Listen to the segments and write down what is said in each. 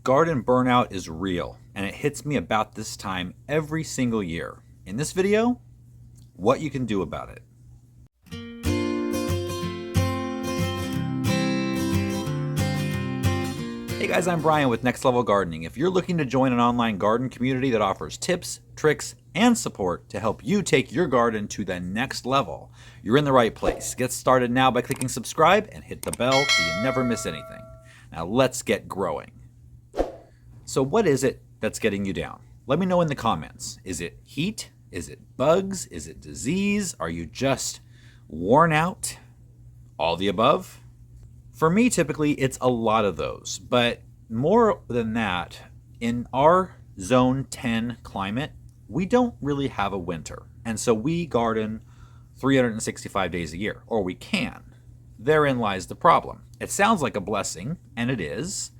Garden burnout is real, and it hits me about this time every single year. In this video, what you can do about it. Hey guys, I'm Brian with Next Level Gardening. If you're looking to join an online garden community that offers tips, tricks, and support to help you take your garden to the next level, you're in the right place. Get started now by clicking subscribe and hit the bell so you never miss anything. Now let's get growing. So what is it that's getting you down? Let me know in the comments. Is it heat? Is it bugs? Is it disease? Are you just worn out? All the above? For me, typically, it's a lot of those. But more than that, in our Zone 10 climate, we don't really have a winter. And so we garden 365 days a year, or we can. Therein lies the problem. It sounds like a blessing, and it is,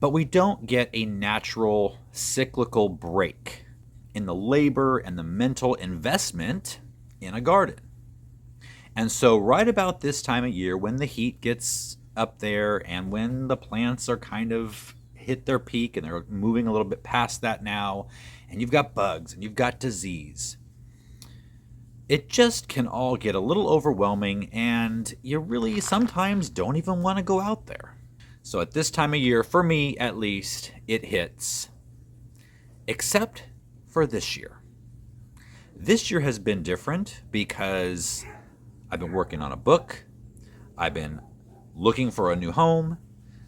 but we don't get a natural cyclical break in the labor and the mental investment in a garden. And so right about this time of year, when the heat gets up there and when the plants are kind of hit their peak and they're moving a little bit past that now, and you've got bugs and you've got disease, it just can all get a little overwhelming, and you really sometimes don't even want to go out there. So at this time of year, for me at least, it hits. Except for this year. This year has been different because I've been working on a book. I've been looking for a new home.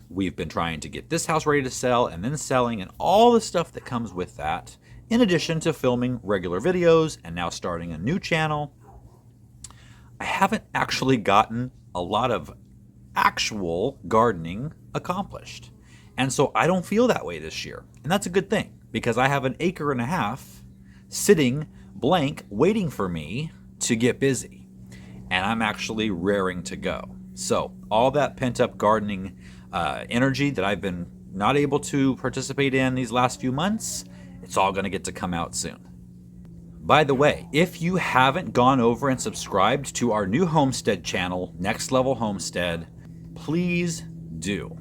We've been trying to get this house ready to sell and then selling and all the stuff that comes with that, in addition to filming regular videos and now starting a new channel. I haven't actually gotten a lot of actual gardening accomplished. And so I don't feel that way this year. And that's a good thing because I have an acre and a half sitting blank waiting for me to get busy. And I'm actually raring to go. So all that pent up gardening energy that I've been not able to participate in these last few months, it's all going to get to come out soon. By the way, if you haven't gone over and subscribed to our new homestead channel, Next Level Homestead, please do.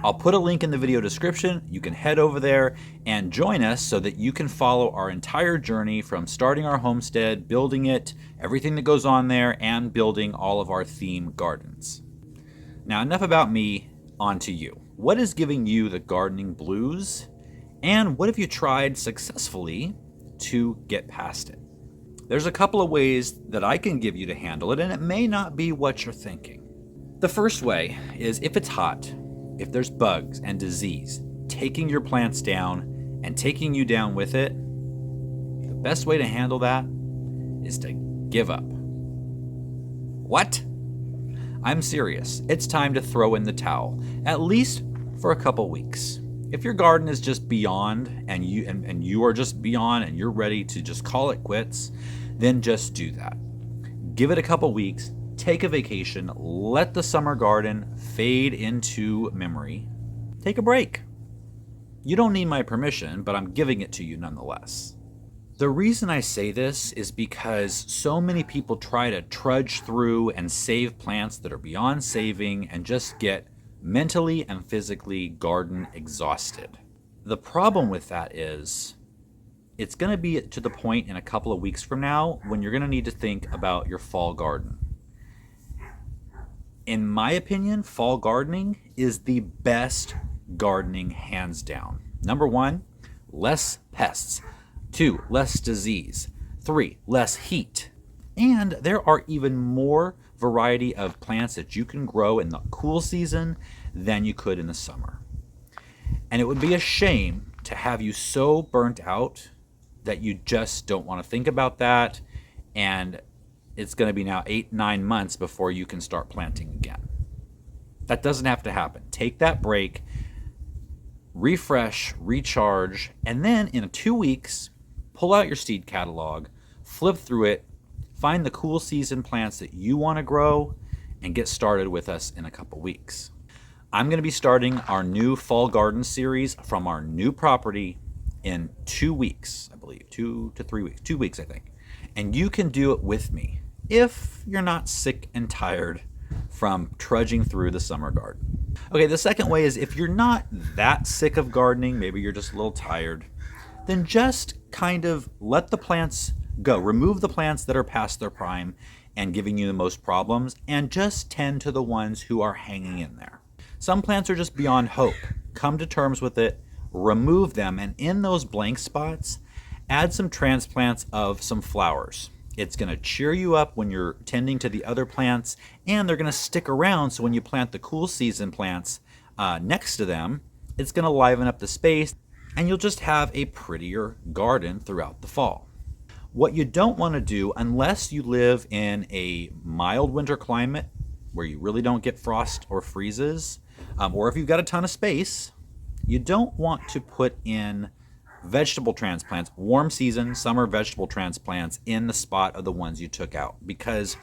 I'll put a link in the video description. You can head over there and join us so that you can follow our entire journey from starting our homestead, building it, everything that goes on there, and building all of our theme gardens. Now, enough about me, on to you. What is giving you the gardening blues? And what have you tried successfully to get past it? There's a couple of ways that I can give you to handle it, and it may not be what you're thinking. The first way is if it's hot, if there's bugs and disease, taking your plants down and taking you down with it, the best way to handle that is to give up. What? I'm serious. It's time to throw in the towel, at least for a couple weeks. If your garden is just beyond and you are just beyond and you're ready to just call it quits, then just do that. Give it a couple weeks, take a vacation, let the summer garden fade into memory. Take a break. You don't need my permission, but I'm giving it to you nonetheless. The reason I say this is because so many people try to trudge through and save plants that are beyond saving and just get mentally and physically garden exhausted. The problem with that is it's going to be to the point in a couple of weeks from now when you're going to need to think about your fall garden. In my opinion, fall gardening is the best gardening hands down. Number one, less pests. 2, less disease. 3, less heat. And there are even more variety of plants that you can grow in the cool season than you could in the summer. And it would be a shame to have you so burnt out that you just don't want to think about that, and it's going to be now 8-9 months before you can start planting again. That doesn't have to happen. Take that break, refresh, recharge, and then in 2 weeks, pull out your seed catalog, flip through it, find the cool season plants that you want to grow, and get started with us in a couple weeks. I'm going to be starting our new fall garden series from our new property in 2 weeks, I believe. 2 to 3 weeks. 2 weeks, I think. And you can do it with me if you're not sick and tired from trudging through the summer garden. Okay, the second way is if you're not that sick of gardening, maybe you're just a little tired, then just kind of let the plants go. Remove the plants that are past their prime and giving you the most problems, and just tend to the ones who are hanging in there. Some plants are just beyond hope. Come to terms with it, remove them, and in those blank spots, add some transplants of some flowers. It's going to cheer you up when you're tending to the other plants, and they're going to stick around, so when you plant the cool season plants next to them, it's going to liven up the space, and you'll just have a prettier garden throughout the fall. What you don't want to do, unless you live in a mild winter climate where you really don't get frost or freezes, or if you've got a ton of space, you don't want to put in vegetable transplants, warm season summer vegetable transplants in the spot of the ones you took out, because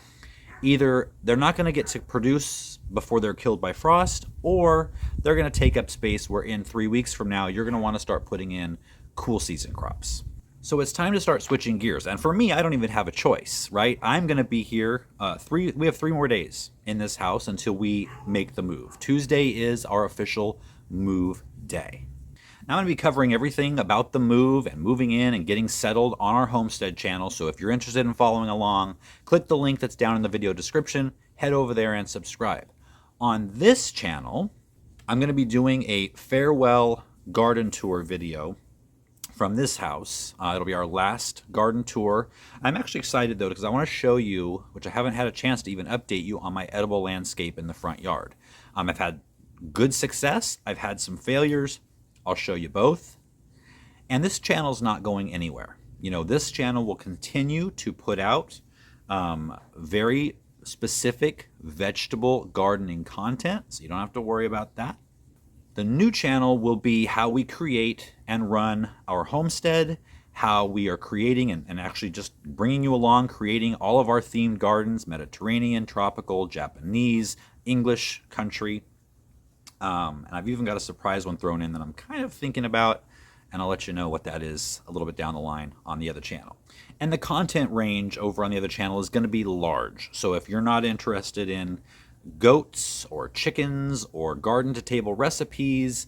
either they're not going to get to produce before they're killed by frost, or they're going to take up space where in 3 weeks from now you're going to want to start putting in cool season crops. So it's time to start switching gears. And for me, I don't even have a choice, right? I'm going to be here. We have 3 more days in this house until we make the move. Tuesday is our official move day. Now I'm going to be covering everything about the move and moving in and getting settled on our homestead channel. So if you're interested in following along, click the link that's down in the video description, head over there and subscribe. On this channel, I'm going to be doing a farewell garden tour video from this house. It'll be our last garden tour. I'm actually excited though, because I want to show you, which I haven't had a chance to even update you on, my edible landscape in the front yard. I've had good success. I've had some failures. I'll show you both. And this channel's not going anywhere. You know, this channel will continue to put out very specific vegetable gardening content, so you don't have to worry about that. The new channel will be how we create and run our homestead, how we are creating and actually just bringing you along, creating all of our themed gardens, Mediterranean, tropical, Japanese, English, country. And I've even got a surprise one thrown in that I'm kind of thinking about, and I'll let you know what that is a little bit down the line on the other channel. And the content range over on the other channel is going to be large. So if you're not interested in goats or chickens or garden to table recipes,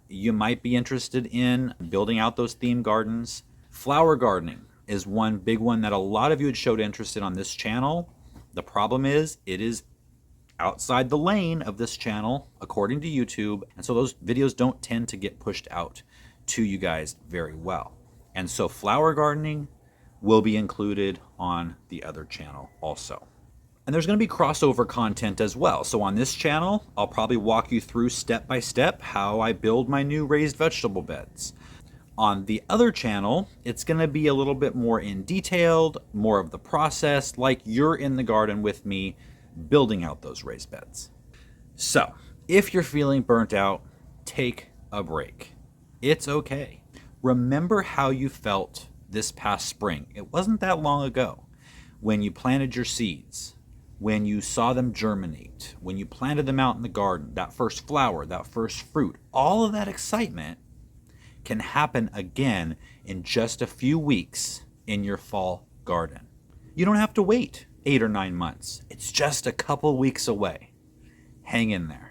you might be interested in building out those theme gardens. Flower gardening is one big one that a lot of you had showed interest in on this channel. The problem is it is outside the lane of this channel according to YouTube, and so those videos don't tend to get pushed out to you guys very well. And so flower gardening will be included on the other channel also. And there's going to be crossover content as well. So on this channel, I'll probably walk you through step by step how I build my new raised vegetable beds. On the other channel, it's going to be a little bit more in detailed, more of the process, like you're in the garden with me building out those raised beds. So if you're feeling burnt out, take a break. It's okay. Remember how you felt this past spring. It wasn't that long ago when you planted your seeds, when you saw them germinate, when you planted them out in the garden, that first flower, that first fruit. All of that excitement can happen again in just a few weeks in your fall garden. You don't have to wait 8 or 9 months. It's just a couple weeks away. Hang in there.